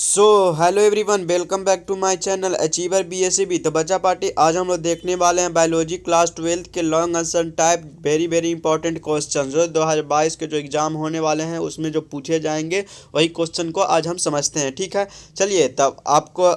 So hello everyone, welcome back to my channel achiever BSCB. तो बच्चा party, आज हम लोग देखने वाले हैं बायोलॉजी क्लास 12 के long answer type very very important question जो 2022 के जो एग्जाम होने वाले हैं उसमें जो पूछे जाएंगे वही क्वेश्चन को आज हम समझते हैं। ठीक है, चलिए तब आपको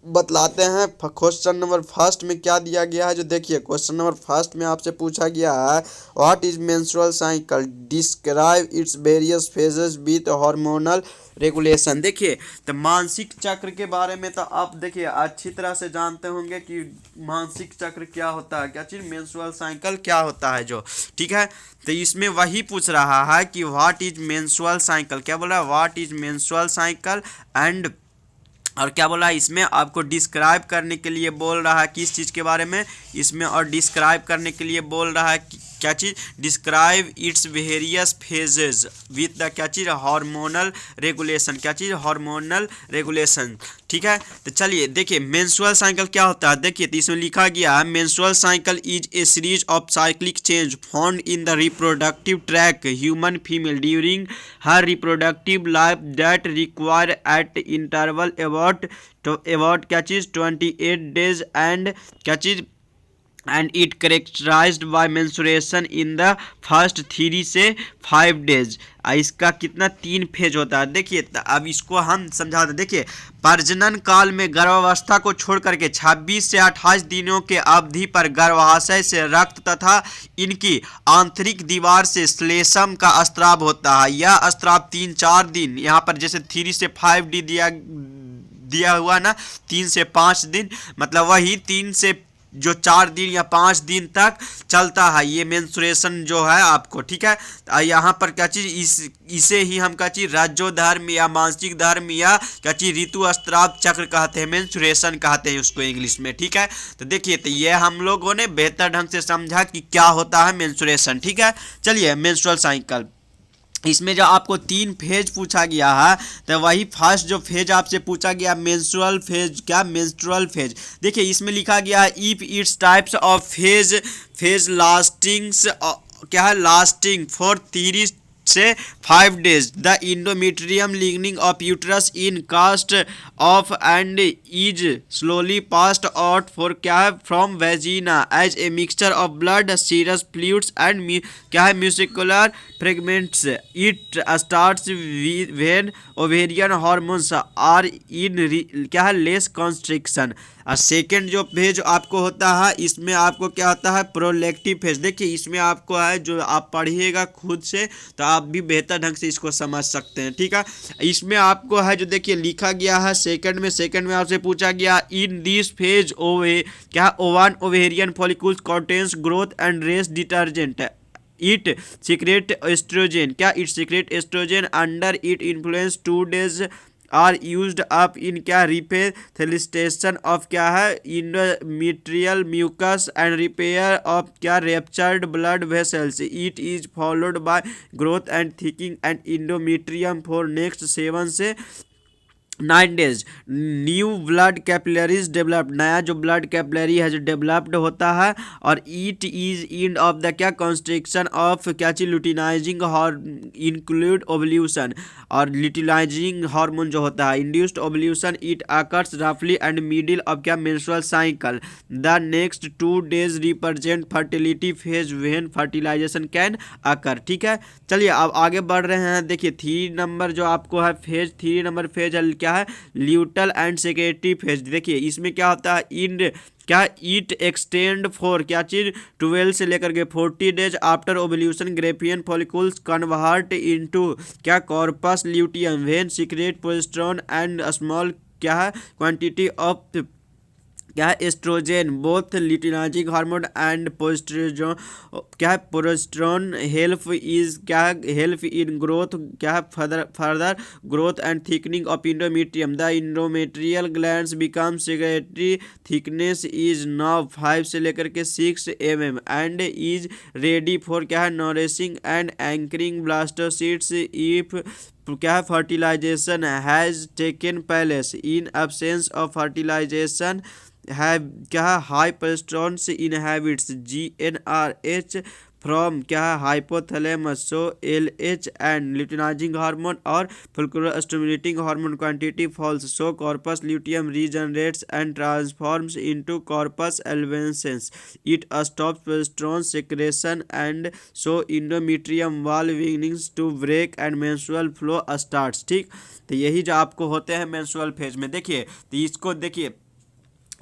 बतलाते हैं क्वेश्चन नंबर फर्स्ट में क्या दिया गया है। जो देखिए क्वेश्चन नंबर फर्स्ट में आपसे पूछा गया है, what is menstrual cycle, describe its various phases with hormonal regulation. देखिए तो मानसिक चक्र के बारे में तो आप देखिए अच्छी तरह से जानते होंगे कि मानसिक चक्र क्या होता है, क्या चीज़ मेंस्ट्रुअल साइकिल क्या होता है जो। ठीक है, तो इसमें वही पूछ रहा है कि व्हाट इज मेंस्ट्रुअल साइकिल, क्या बोल रहा है, what is menstrual cycle and और क्या बोला है इसमें आपको डिस्क्राइब करने के लिए बोल रहा है किस चीज़ के बारे में इसमें, और डिस्क्राइब करने के लिए बोल रहा है क्या चीज़, describe its various phases with the क्या चीज़, हार्मोनल रेगुलेशन, क्या चीज़, हार्मोनल रेगुलेशन। ठीक है, तो चलिए देखिए मेंस्ट्रुअल साइकिल क्या होता है। देखिए तो इसमें लिखा गया है, menstrual cycle is a series of cyclic change found in the reproductive tract human female during her reproductive life that require at interval about क्या चीज़ 28 डेज एंड क्या चीज़ and it characterised by menstruation in the first 3 से 5 days. इसका कितना 3 phase होता है। देखिए अब इसको हम समझाते हैं। देखिए प्रजनन काल में गर्भावस्था को छोड़ करके 26 से 28 दिनों के अवधि पर गर्भाशय से रक्त तथा इनकी आंतरिक दीवार से श्लेष्म का स्राव होता है। यह स्राव 3-4 दिन, यहाँ पर जैसे 3 से 5 डी दिया हुआ ना, 3 से 5 दिन, मतलब वही 3 से जो 4 दिन या 5 दिन तक चलता है ये मेंस्ट्रुएशन जो है आपको। ठीक है, यहाँ पर क्या चीज़ इसे ही हम क्या चीज़ रज्जोधर्म या मानसिक धर्म या क्या चीज़ ऋतुस्राव चक्र कहते हैं, मेंस्ट्रुएशन कहते हैं उसको इंग्लिश में। ठीक है, तो देखिए तो ये हम लोगों ने बेहतर ढंग से समझा कि क्या होता है मेंस्ट्रुएशन। ठीक है, चलिए मेंस्ट्रुअल साइकिल, इसमें जो आपको 3 फेज पूछा गया है तो वही फर्स्ट जो फेज आपसे पूछा गया मेंस्ट्रुअल फेज, क्या मेंस्ट्रुअल फेज। देखिए इसमें लिखा गया है, if its types of phase lastings क्या है, लास्टिंग फॉर 3 से 5 days the endometrium lining of uterus in cast off and is slowly passed out for क्या है from vagina as a mixture of blood serous fluids and क्या है mucosal fragments. It starts when ovarian hormones are in क्या है less constriction. और second जो phase आपको होता है इसमें आपको क्या होता है, प्रोलेक्टिव फेज। देखिए इसमें आपको है जो आप पढ़िएगा खुद से तो आप भी बेहतर ढंग से इसको समझ सकते हैं। ठीक है, इसमें आपको है जो देखिए लिखा गया है सेकंड में आपसे पूछा गया, इन दिस फेज ओवे क्या oven ovarian follicles contains growth and rest detergent it secrete oestrogen, क्या it secrete oestrogen under it influence 2 days are used up in क्या रिपेथिलिस्टेशन ऑफ क्या है endometrial mucus and repair of क्या ruptured blood vessels. It is followed by growth and thickening and endometrium for next 7 से 9 days. New blood capillaries developed, नया जो blood capillary है जो developed होता है। और it is end of the क्या कंस्ट्रक्शन ऑफ क्या चीज लुटिनाइजिंग इंक्लूड ओवल्यूशन, और लिटिलाइजिंग हार्मोन जो होता है इंड्यूस्ड ओवल्यूशन। इट अकर्स रफली एंड मिडिल ऑफ क्या menstrual cycle. The next 2 days represent fertility phase when fertilisation can occur. ठीक है, चलिए अब आगे बढ़ रहे हैं। देखिए 3 नंबर जो आपको है फेज, 3 नंबर फेज है क्या है, ल्यूटल एंड सेक्रेटरी फेज। देखिए इसमें क्या होता है, इन क्या इट एक्सटेंड फॉर क्या चीज 12 से लेकर के 40 days after ovulation. Graafian follicles convert into क्या corpus luteum when secrete progesterone and small क्या है क्वांटिटी ऑफ क्या है oestrogen. Both luteinising hormone and progesterone क्या है प्रोजेस्टेरोन हेल्प इन ग्रोथ क्या है further growth and thickening of endometrium. The endometrial glands become secretory thickness is now 5 से लेकर के 6 mm and is ready for क्या है nourishing and anchoring blastocysts if क्या है fertilization has taken place. In absence of fertilization है क्या है high progesterone inhibits GnRH from क्या है hypothalamus so LH and luteinizing hormone और follicular stimulating hormone quantity falls so corpus luteum regenerates and transforms into corpus albicans it stops progesterone secretion and so endometrium wall beginnings to break and menstrual flow starts. ठीक, तो यही जो आपको होते हैं menstrual phase में। देखिए तो इसको देखिए,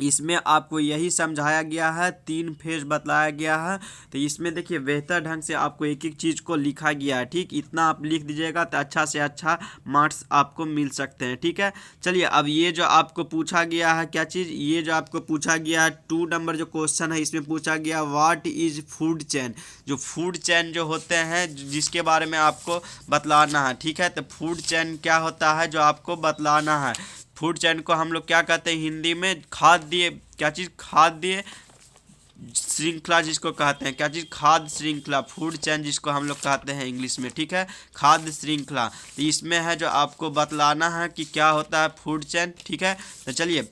इसमें आपको यही समझाया गया है, 3 फेज बतलाया गया है। तो इसमें देखिए बेहतर ढंग से आपको एक एक चीज़ को लिखा गया है। ठीक, इतना आप लिख दीजिएगा तो अच्छा से अच्छा मार्क्स आपको मिल सकते हैं। ठीक है, चलिए अब ये जो आपको पूछा गया है क्या चीज़, ये जो आपको पूछा गया है 2 नंबर जो क्वेश्चन है, इसमें पूछा गया व्हाट इज फूड चेन। जो फूड चेन जो होते हैं जिसके बारे में आपको बतलाना है। ठीक है, तो फूड चेन क्या होता है जो आपको बतलाना है। फूड चेन को हम लोग क्या कहते हैं हिंदी में, खाद्य क्या चीज़, खाद्य श्रृंखला जिसको कहते हैं। क्या चीज़, खाद्य श्रृंखला, फूड चेन जिसको हम लोग कहते हैं इंग्लिश में। ठीक है, खाद्य श्रृंखला। तो इसमें है जो आपको बतलाना है कि क्या होता है फूड चेन। ठीक है, तो चलिए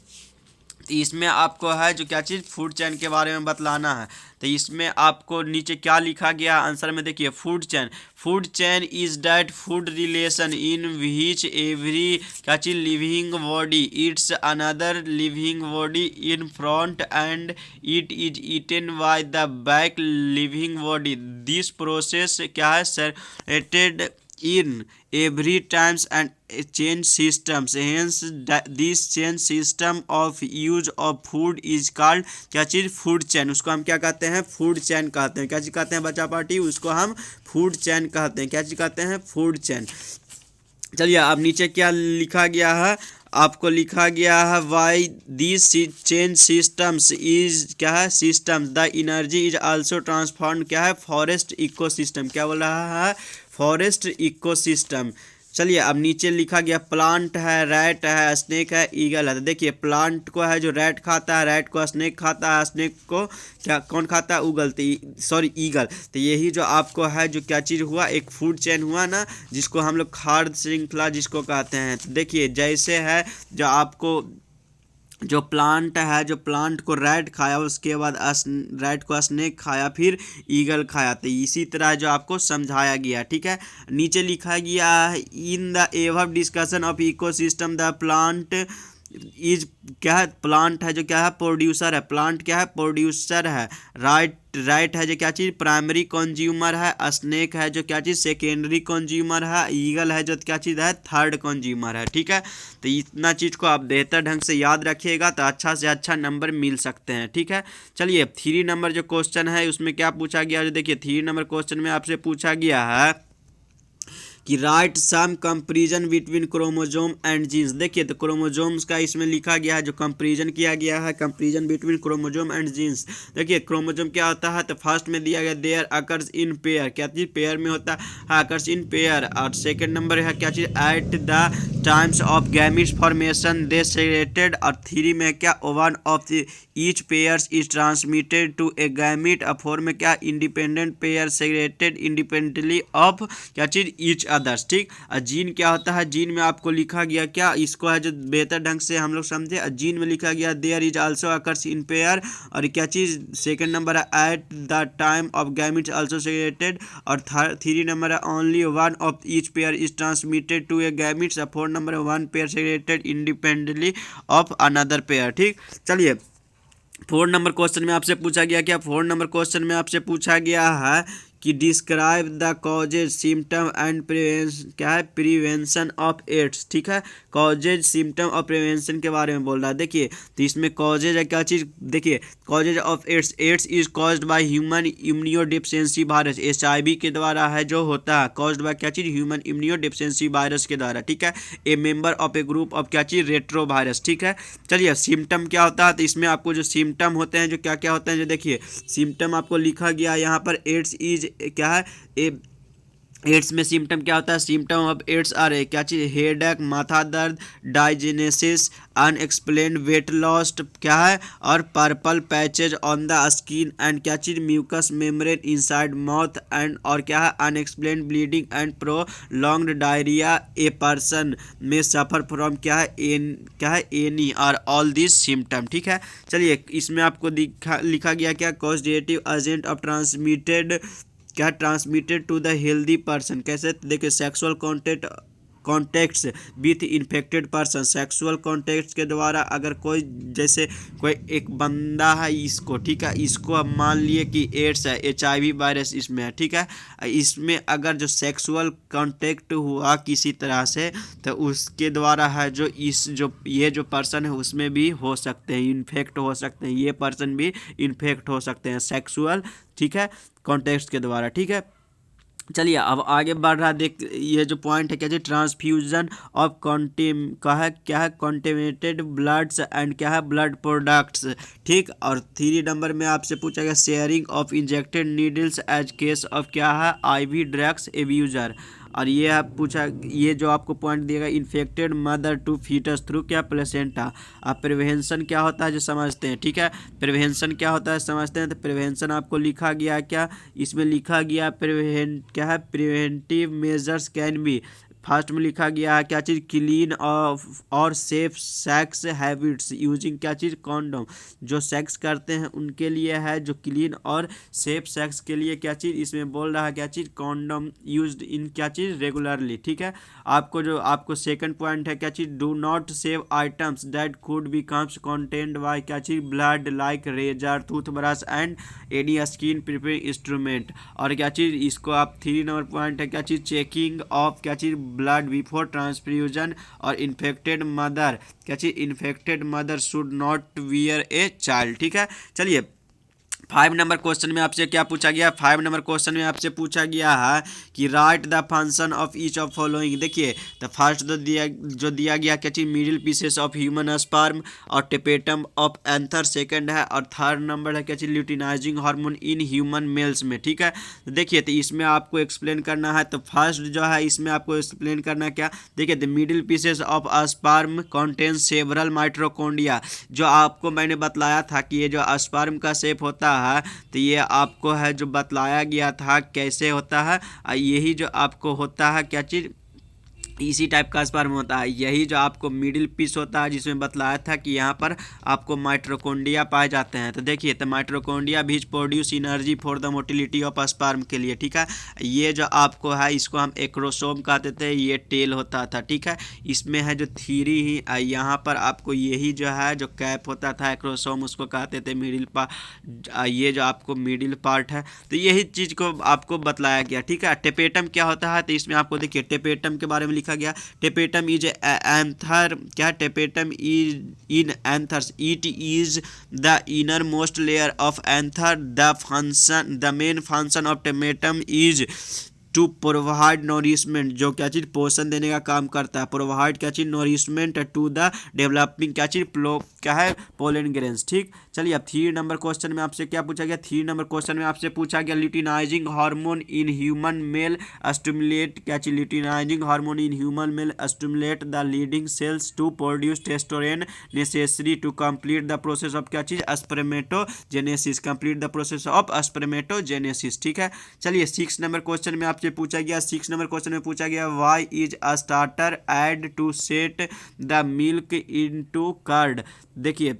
इसमें आपको है जो क्या चीज़ फूड चेन के बारे में बतलाना है। तो इसमें आपको नीचे क्या लिखा गया आंसर में, देखिए food chain is that food relation in which every क्या चीज living body it's another living body in front end it is eaten by the back living body. This process क्या है serrated in every times and chain systems, hence this chain system of use of food is called क्या चीज़, food chain. उसको हम क्या कहते हैं, food chain कहते हैं। क्या चीज़ कहते हैं बच्चा पार्टी, उसको हम फूड चैन कहते हैं। क्या चीज़ कहते हैं, फूड चैन। चलिए अब नीचे क्या लिखा गया है, आपको लिखा गया है why this chain systems is क्या है, systems the energy is also transform क्या है, फॉरेस्ट इकोसिस्टम। क्या बोल रहा है, फॉरेस्ट इकोसिस्टम। चलिए अब नीचे लिखा गया प्लांट है, रैट है, स्नेक है, ईगल है। तो देखिए प्लांट को है जो रैट खाता है, रैट को स्नेक खाता है, स्नेक को क्या कौन खाता है, ईगल। तो यही जो आपको है जो क्या चीज़ हुआ, एक फूड चेन हुआ ना, जिसको हम लोग खाद्य श्रृंखला जिसको कहते हैं। तो देखिए जैसे है जो आपको जो प्लांट है, जो प्लांट को रैट खाया, उसके बाद रैट को स्नेक खाया, फिर ईगल खाया। तो इसी तरह जो आपको समझाया गया। ठीक है, नीचे लिखा गया है in the above discussion of ecosystem the plant is क्या है, प्लांट है जो क्या है, प्रोड्यूसर है। प्लांट क्या है, प्रोड्यूसर है। राइट है जो क्या चीज़, प्राइमरी कंज्यूमर है। स्नेक है जो क्या चीज़, सेकेंडरी कंज्यूमर है। ईगल है जो क्या चीज़ है, थर्ड कंज्यूमर है। ठीक है, तो इतना चीज़ को आप बेहतर ढंग से याद रखिएगा तो अच्छा से अच्छा नंबर मिल सकते हैं। ठीक है, चलिए 3 नंबर जो क्वेश्चन है उसमें क्या पूछा गया, जो देखिए 3 नंबर क्वेश्चन में आपसे पूछा गया है कि write some comparison between chromosome and genes. देखिए तो क्रोमोजोम्स का इसमें लिखा गया है, जो कंपेरिजन किया गया है, comparison between chromosome and genes. देखिए क्रोमोजोम क्या होता है, तो फर्स्ट में दिया गया देयर अकर्स इन पेयर। क्या चीज़, पेयर में होता है, अकर्स इन पेयर। और सेकंड नंबर है क्या चीज़, at the times of gametes formation they segregated. और 3 में क्या, one of each pairs is transmitted to a gamete. और 4 में क्या, independent pair segregated independently of क्या चीज़, ईच अदर्स। ठीक, और जीन क्या होता है, जीन में आपको लिखा गया क्या, इसको है जो बेहतर ढंग से हम लोग समझे। जीन में लिखा गया there is also occurs in pair. और क्या चीज़, सेकंड नंबर है at the time of gametes also segregated. और 3 नंबर है only one of each pair is transmitted to a gametes. और 4 नंबर है one pair segregated independently of another pair. ठीक, चलिए 4 नंबर क्वेश्चन में आपसे पूछा गया क्या, 4 नंबर क्वेश्चन में आपसे पूछा गया है कि describe the causes symptom and क्या है, प्रिवेंशन ऑफ एड्स। ठीक है, कॉजेज सिम्टम और प्रिवेंशन के बारे में बोल रहा है। देखिए तो इसमें कॉजेज है क्या चीज़, देखिए causes of AIDS is caused by human immunodeficiency virus. HIV के द्वारा है जो होता है, कॉज्ड बाय क्या चीज़, ह्यूमन इम्यूनोडेफिशिएंसी वायरस के द्वारा। ठीक है, ए member of A group of क्या चीज़, रेट्रो वायरस। ठीक है, चलिए सिम्टम क्या होता है, तो इसमें आपको जो सिम्टम होते हैं, जो क्या क्या होते हैं, जो देखिए सिम्टम आपको लिखा गया यहाँ पर, एड्स इज क्या है, एड्स में सिम्टम क्या होता है, सिम्टम ऑफ एड्स आर क्या चीज़, हेडेक, माथा दर्द, डाइजेनेसिस, अनएक्सप्लेन्ड वेट लॉस क्या है, और purple patches on the skin and क्या चीज़, mucus membrane inside mouth and और क्या है, unexplained bleeding and prolonged diarrhoea. A person में सफ़र फ्रॉम क्या है एनी और ऑल दिस सिम्टम। ठीक है, चलिए इसमें आपको लिखा गया क्या, कॉजेटिव एजेंट ऑफ ट्रांसमिटेड क्या transmitted to the healthy person, कैसे देखिए sexual contacts with infected person, sexual contacts के द्वारा अगर कोई जैसे कोई एक बंदा है इसको, ठीक है, इसको अब मान लिए कि एड्स है, HIV वायरस इसमें है, ठीक है, इसमें अगर जो सेक्सुअल कॉन्टेक्ट हुआ किसी तरह से तो उसके द्वारा है जो ये जो पर्सन है उसमें भी हो सकते हैं, इन्फेक्ट हो सकते हैं, ये पर्सन भी इन्फेक्ट हो सकते हैं सेक्सुअल, ठीक है, कॉन्टेक्ट के द्वारा, ठीक है। चलिए अब आगे बढ़ रहा देख, ये जो पॉइंट है क्या है, ट्रांसफ्यूजन ऑफ क्या है कॉन्टेमिनेटेड ब्लड्स एंड क्या है ब्लड प्रोडक्ट्स, ठीक। और 3 नंबर में आपसे पूछा गया sharing of injected needles as case of क्या है IV ड्रग्स एब्यूजर। और ये आप पूछा, ये जो आपको पॉइंट दिएगा infected mother to foetus through क्या प्लेसेंटा। अब प्रिवेंशन क्या होता है जो समझते हैं, ठीक है, प्रिवेंशन क्या होता है समझते हैं। तो प्रिवेंशन आपको लिखा गया क्या, इसमें लिखा गया क्या है preventive measures can be, first में लिखा गया है क्या चीज़ क्लीन और सेफ सेक्स हैबिट्स यूजिंग क्या चीज़ कॉन्डोम, जो सेक्स करते हैं उनके लिए है जो क्लीन और सेफ सेक्स के लिए क्या चीज़ इसमें बोल रहा है क्या चीज़ कॉन्डोम यूज्ड इन क्या चीज़ रेगुलरली, ठीक है। आपको सेकंड पॉइंट है क्या चीज़ do not save items that could becomes content by क्या चीज़ blood like razor toothbrush and any skin preparing instrument. और क्या चीज़ इसको आप 3 नंबर पॉइंट है क्या चीज़ चेकिंग ऑफ क्या चीज़ ब्लड बिफोर ट्रांसफ्यूजन और इन्फेक्टेड मदर क्या चीज़ infected mother should not wear a child, ठीक है। चलिए 5 नंबर क्वेश्चन में आपसे क्या पूछा गया, 5 नंबर क्वेश्चन में आपसे पूछा गया है कि write the function of each of following. देखिए तो फर्स्ट जो दिया गया क्या चीज़ middle pieces of human sperm और टेपेटम ऑफ एंथर सेकंड है, और थर्ड नंबर है क्या चीज़ luteinizing hormone in human males में, ठीक है। देखिए तो इसमें आपको एक्सप्लेन करना है, तो फर्स्ट जो है इसमें आपको एक्सप्लेन करना क्या, देखिए the middle pieces of sperm contain several mitochondria, जो आपको मैंने बतलाया था कि ये जो स्पर्म का शेप होता है तो ये आपको है जो बतलाया गया था कैसे होता है, यही जो आपको होता है क्या चीज़ इसी टाइप का स्पर्म होता है, यही जो आपको मिडिल पीस होता है जिसमें बतलाया था कि यहाँ पर आपको माइट्रोकोंडिया पाए जाते हैं। तो देखिए तो माइट्रोकोंडिया भी produce energy for the motility of sperm के लिए, ठीक है। ये जो आपको है इसको हम एक्रोसोम कहते थे, ये टेल होता था, ठीक है। इसमें है जो थ्री ही यहाँ पर आपको यही जो है जो कैप होता था एक्रोसोम उसको कहते थे मिडिल पार्ट, ये जो आपको मिडिल पार्ट है तो यही चीज़ को आपको बतलाया गया, ठीक है। टेपेटम क्या होता है तो इसमें आपको देखिए टेपेटम के बारे में लिखा गया, टेपेटम इज एंथर क्या, tapetum is in anthers, it is the inner most layer of anther, the main function of tapetum is to provide nourishment, जो क्या चीज़ पोषण देने का काम करता है, प्रोवाइड क्या चीज़ नॉरिशमेंट टू द डेवलपिंग क्या चीज़ क्या है पोलन ग्रेन्स, ठीक। चलिए अब 3 नंबर क्वेश्चन में आपसे क्या पूछा गया, 3 नंबर क्वेश्चन में आपसे पूछा गया luteinizing hormone in human male stimulate क्या चीज़, luteinizing hormone in human male stimulate the leading cells to produce testosterone necessary to complete the process of क्या चीज़ spermatogenesis, complete the process of spermatogenesis, ठीक है। चलिए 6 नंबर क्वेश्चन में आपसे पूछा गया, 6 नंबर क्वेश्चन में पूछा गया why is a starter add to set the milk into curd. देखिए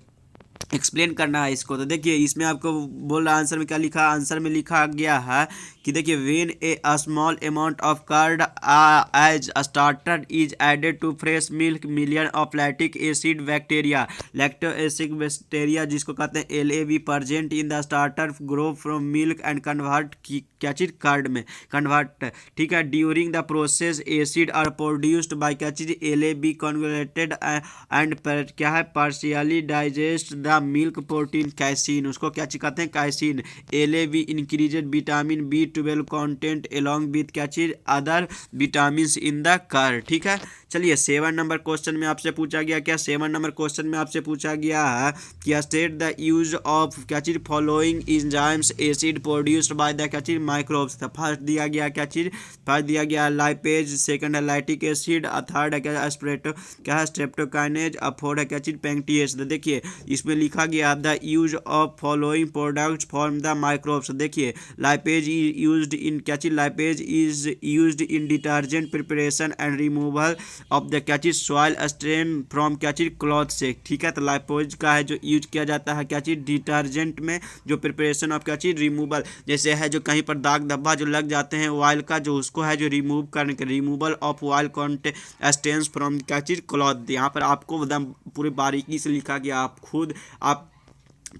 एक्सप्लेन करना है इसको, तो देखिए इसमें आपको बोल रहा आंसर में क्या लिखा, आंसर में लिखा गया है कि देखिए when a small amount of curd as starter is added to fresh milk million of lactic acid bacteria, lacto acid bacteria जिसको कहते हैं LAB present in the starter grow from milk and convert क्या चीज़ कर्ड में convert, ठीक है। During the process acid are produced by क्या चीज़ LAB कन्वर्टेड एंड क्या है partially digest the milk protein casein, उसको क्या चीज़ कहते हैं casein. LAB increased vitamin B12 content along with क्या चीज़ other vitamin in the curd, ठीक है। चलिए 7 नंबर क्वेश्चन में आपसे पूछा गया क्या, 7 नंबर क्वेश्चन में आपसे पूछा गया है कि स्टेट द यूज ऑफ क्या चीज़ following enzymes acid produced by the क्या चीज़ माइक्रोब्स। तो फर्स्ट दिया गया क्या चीज़, फर्स्ट दिया गया लाइपेज, सेकंड है लैक्टिक एसिड, थर्ड है क्या स्ट्रेप्टोकाइनेज, और फोर्थ है क्या चीज़ पैंक्टिएज। तो देखिए इसमें लिखा गया the use of following products form the microbes. देखिए लाइपेज इज यूज्ड इन क्या चीज, lipase is used in detergent preparation and removal of the क्या चीज सॉइल स्ट्रेन फ्रॉम क्या चीज क्लॉथ से। ठीक है, तो लाइपेज का है जो यूज किया जाता है क्या चीज डिटर्जेंट में, जो प्रिपरेशन ऑफ क्या चीज रिमूवल, जैसे है जो कहीं पर दाग धब्बा जो लग जाते हैं ऑयल का, जो उसको है जो रिमूव करने के, removal of oil content stains from क्या चीज क्लॉथ। यहाँ पर आपको एकदम पूरी बारीकी से लिखा गया, आप खुद आप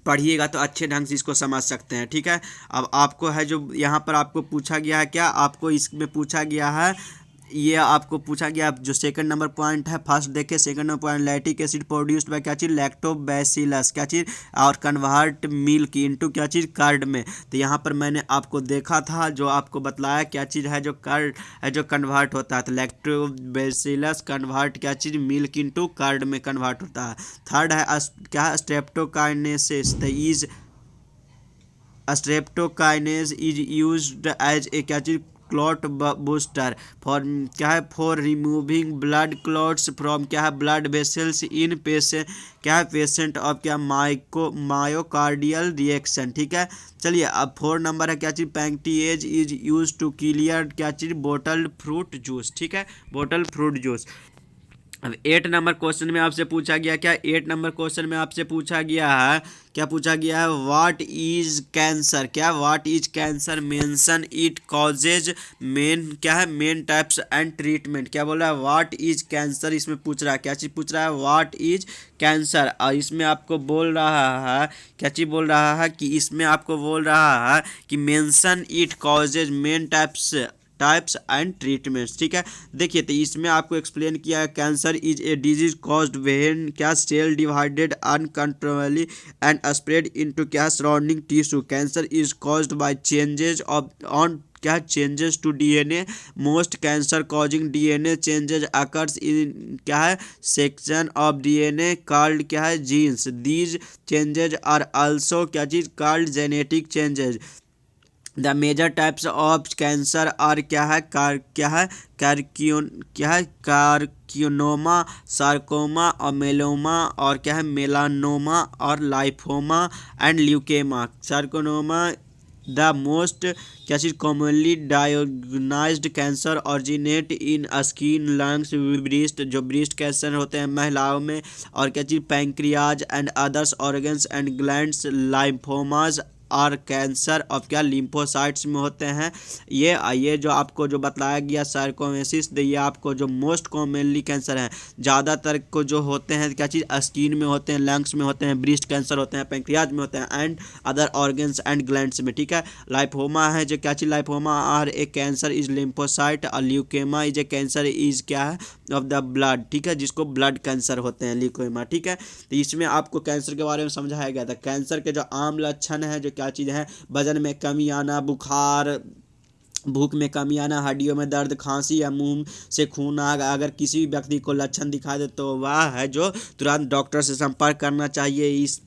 पढ़िएगा तो अच्छे ढंग से इसको समझ सकते हैं। ठीक है, अब आपको है जो यहाँ पर आपको पूछा गया है, क्या आपको इसमें पूछा गया है, ये आपको पूछा गया जो सेकंड नंबर पॉइंट है, फर्स्ट देखिए second number point, lactic acid produced by क्या चीज लैक्टोबैसिलस क्या चीज और कन्वर्ट मिल्क इनटू क्या चीज कर्ड में। तो यहाँ पर मैंने आपको देखा था जो आपको बतलाया क्या चीज है जो कर्ड है जो कन्वर्ट होता है, तो लैक्टोबैसिलस कन्वर्ट क्या चीज मिल्क इनटू कर्ड में कन्वर्ट होता है। थर्ड है क्या streptokinase, the is streptokinase is used as a क्या चीज क्लॉट बूस्टर फॉर क्या है for removing blood clots from क्या है ब्लड वेसल्स इन पेशेंट क्या है पेशेंट ऑफ क्या मायोकार्डियल रिएक्शन। ठीक है, चलिए अब 4 नंबर है क्या चीज pectinase is use to clear क्या चीज बोटल्ड फ्रूट जूस। ठीक है, बोटल फ्रूट जूस। अब 8 नंबर क्वेश्चन में आपसे पूछा गया क्या, 8 नंबर क्वेश्चन में आपसे पूछा गया है, क्या पूछा गया है, व्हाट इज कैंसर, क्या what is cancer, mention it causes main क्या है मेन टाइप्स एंड ट्रीटमेंट। क्या बोल रहा है, व्हाट इज कैंसर, इसमें पूछ रहा है क्या चीज़ पूछ रहा है, व्हाट इज कैंसर। और इसमें आपको बोल रहा है क्या चीज़ बोल रहा है कि इसमें आपको बोल रहा है कि mention it causes main types and treatments. ठीक है, देखिए तो इसमें आपको एक्सप्लेन किया है cancer is a disease caused when क्या cell divided uncontrollably and spread into क्या surrounding tissue. Cancer is caused by changes of on क्या changes to DNA, most cancer causing DNA changes occurs in क्या है section of DNA called क्या है genes. These changes are also क्या चीज called genetic changes. The major types of cancer और क्या है कार्किनोमा, सार्कोमा और मेलोमा, और क्या है मेलानोमा और lymphoma and leukaemia. Carcinoma the most क्या चीज commonly diagnosed cancer originate in skin lungs breast, जो ब्रेस्ट कैंसर होते हैं महिलाओं में, और क्या चीज pancreas and others organs and glands. Lymphomas और कैंसर ऑफ क्या लिम्फोसाइट्स में होते हैं। ये जो आपको जो बतलाया गया सार्कोमेसिस, ये आपको जो मोस्ट कॉमनली कैंसर है, ज़्यादातर को जो होते हैं क्या चीज़ स्किन में होते हैं, लंग्स में होते हैं, ब्रेस्ट कैंसर होते हैं, पैंक्रियाज में होते हैं and other organs and glands में। ठीक है, लाइफोमा है जो क्या चीज़ लाइफोमा और ए कैंसर इज लिम्फोसाइट, और ल्यूकेमा इज ए कैंसर इज क्या है ऑफ द ब्लड। ठीक है, जिसको ब्लड कैंसर होते हैं ल्यूकेमा। ठीक है, तो इसमें आपको कैंसर के बारे में समझाया गया था। कैंसर के जो आम लक्षण है जो क्या चीज़ है, वजन में कमी आना, बुखार, भूख में कमी आना, हड्डियों में दर्द, खांसी या मुंह से खून आना। अगर किसी भी व्यक्ति को लक्षण दिखाई दे तो वह है जो तुरंत डॉक्टर से संपर्क करना चाहिए, इस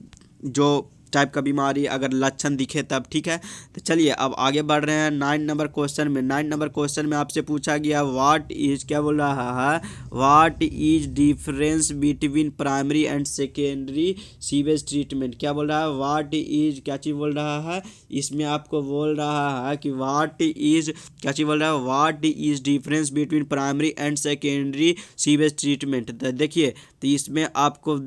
जो टाइप का बीमारी अगर लक्षण दिखे तब। ठीक है, तो चलिए अब आगे बढ़ रहे हैं 9 नंबर क्वेश्चन में। 9 नंबर क्वेश्चन में आपसे पूछा गया व्हाट इज क्या बोल रहा है, what is difference between primary and secondary sewage treatment. क्या बोल रहा है, व्हाट इज क्या चीज़ बोल रहा है, इसमें आपको बोल रहा है कि व्हाट इज क्या चीज़ बोल रहा है, what is difference between primary and secondary sewage treatment. तो देखिए तो इसमें आपको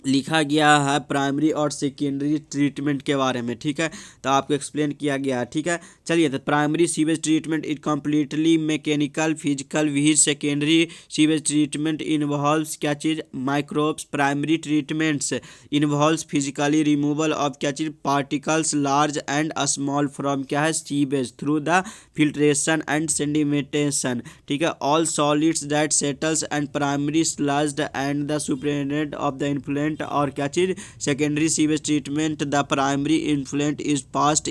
लिखा गया है प्राइमरी और सेकेंडरी ट्रीटमेंट के बारे में। ठीक है, तो आपको एक्सप्लेन किया गया है। ठीक है, चलिए तो primary sewage treatment is completely mechanical physical, which secondary sewage treatment involves क्या चीज़ microbes. Primary treatments involves physically removal of क्या चीज़ particles large and small from क्या है sewage through the filtration and sedimentation. ठीक है, all solids that settles and primary sludged and the supernatant of the influent. और क्या चीज secondary sewage treatment the primary influent is passed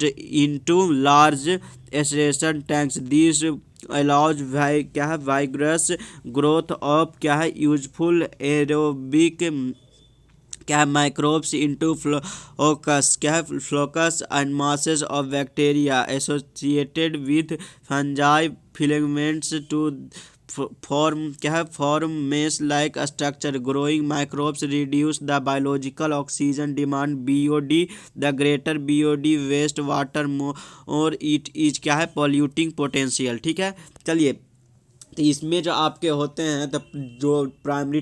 into large aeration tanks. This allows क्या है वाइग्रस growth of क्या है useful aerobic क्या है microbes into flocs क्या है flocs and masses of bacteria associated with fungi filaments to form क्या है, form mesh like structure, growing microbes reduce the biological oxygen demand, BOD the greater BOD waste water और it is क्या है, polluting potential. ठीक है, चलिए, तो इसमें जो आपके होते हैं तो जो प्राइमरी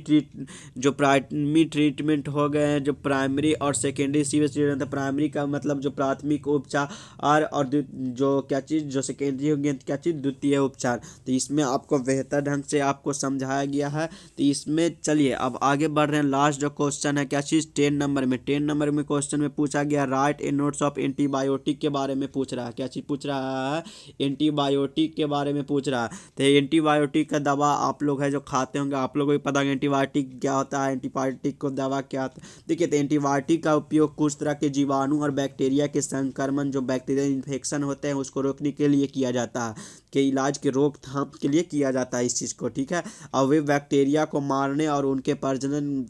ट्रीटमेंट हो गए हैं, जो प्राइमरी और सेकेंडरी सीरियस ट्रीटमेंट, तो प्राइमरी का मतलब जो प्राथमिक उपचार, और जो क्या चीज़, जो सेकेंडरी हो गया क्या चीज़, द्वितीय उपचार। तो इसमें आपको बेहतर ढंग से आपको समझाया गया है। तो इसमें चलिए अब आगे बढ़ रहे हैं। लास्ट जो क्वेश्चन है क्या चीज़, 10 नंबर में क्वेश्चन में पूछा गया, right A notes of antibiotic के बारे में पूछ रहा है। क्या चीज़ पूछ रहा है, एंटीबायोटिक के बारे में पूछ रहा है। तो एंटीबायोटिक का दवा आप लोग है जो खाते होंगे, आप लोगों को भी पता है एंटीबायोटिक क्या होता है, एंटीबायोटिक को दवा क्या होता है। देखिए, तो एंटीबायोटिक का उपयोग कुछ तरह के जीवाणु और बैक्टीरिया के संक्रमण, जो बैक्टीरियल इन्फेक्शन होते हैं उसको रोकने के लिए किया जाता है, के इलाज के रोकथाम के लिए किया जाता है इस चीज़ को। ठीक है, और वे बैक्टीरिया को मारने और उनके प्रजनन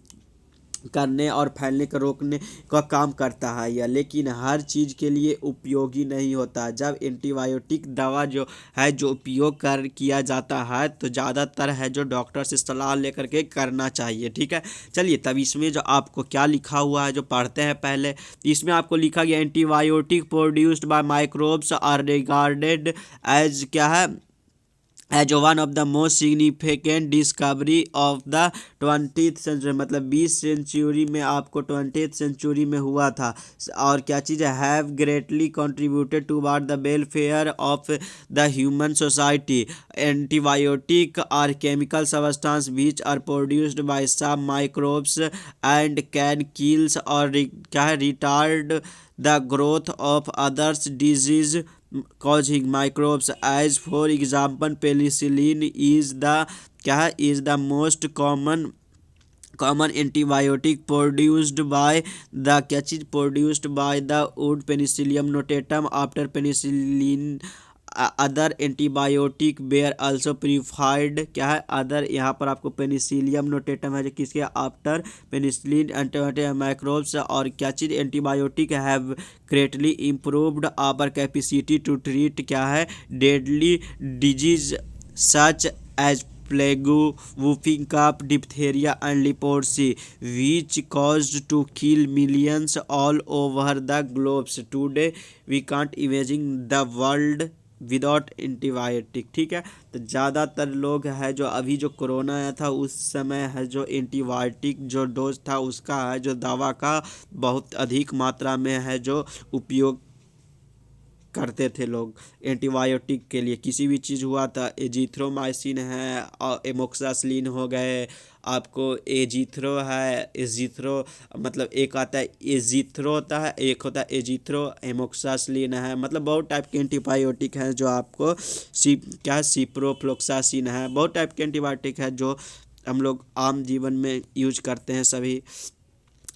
करने और फैलने को रोकने का काम करता है यह, लेकिन हर चीज़ के लिए उपयोगी नहीं होता। जब एंटीबायोटिक दवा जो है जो उपयोग किया जाता है तो ज़्यादातर है जो डॉक्टर से सलाह लेकर के करना चाहिए। ठीक है, चलिए, तब इसमें जो आपको क्या लिखा हुआ है जो पढ़ते हैं पहले। इसमें आपको लिखा गया, antibiotic produced by microbes are regarded as क्या है, as one of the most significant discovery of the 20th century, मतलब 20 सेंचुरी में, आपको 20th सेंचुरी में हुआ था। और क्या चीज़ है, have greatly contributed toward the welfare of the human society. Antibiotic are chemical substance which are produced by some microbes and can kills और क्या है, retard the growth of others disease causing microbes, as for example penicillin is the क्या है, is the most common antibiotic produced by the क्या चीज, produced by the wood Penicillium notatum after penicillin। Other antibiotic bear also purified क्या है, other यहाँ पर आपको Penicillium notatum है जो किसके, आफ्टर पेनिसिलिन एंटीबायोटिक माइक्रोब्स, और क्या चीज़, antibiotic have greatly improved our capacity to treat क्या है, deadly disease such as plague, whooping cough, diphtheria and leprosy, which caused to kill millions all over the globe. Today we can't imagine the world without antibiotic. ठीक है, तो ज़्यादातर लोग है जो अभी जो कोरोना आया था उस समय है जो एंटीबायोटिक जो डोज था उसका है जो दवा का बहुत अधिक मात्रा में है जो उपयोग करते थे लोग एंटीबायोटिक के लिए। किसी भी चीज़ हुआ था, एजिथ्रोमाइसिन है और एमोक्सासिलिन हो गए, आपको एजिथ्रो है, एजिथ्रो मतलब एक आता है एजिथ्रो होता है, एक होता है एजिथ्रो, एमोक्सासिलिन है, मतलब बहुत टाइप के एंटीबायोटिक हैं जो आपको क्या है, सिप्रोफ्लोक्सासिन है, बहुत टाइप के एंटीबायोटिक है जो हम लोग आम जीवन में यूज करते हैं सभी।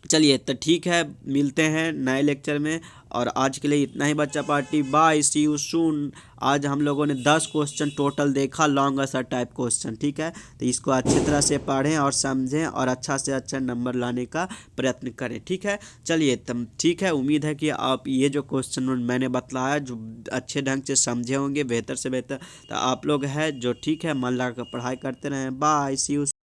चलिए, तो ठीक है, मिलते हैं नए लेक्चर में, और आज के लिए इतना ही बच्चा party, bye, see you soon. आज हम लोगों ने 10 क्वेश्चन टोटल देखा, लॉन्ग आंसर टाइप क्वेश्चन। ठीक है, तो इसको अच्छी तरह से पढ़ें और समझें और अच्छा से अच्छा नंबर लाने का प्रयत्न करें। ठीक है, चलिए, तब ठीक है, उम्मीद है कि आप ये जो क्वेश्चन मैंने बतलाया जो अच्छे ढंग से समझे होंगे, बेहतर से बेहतर। तो आप लोग हैं जो ठीक है मन लगा कर पढ़ाई करते रहें। Bye, see you.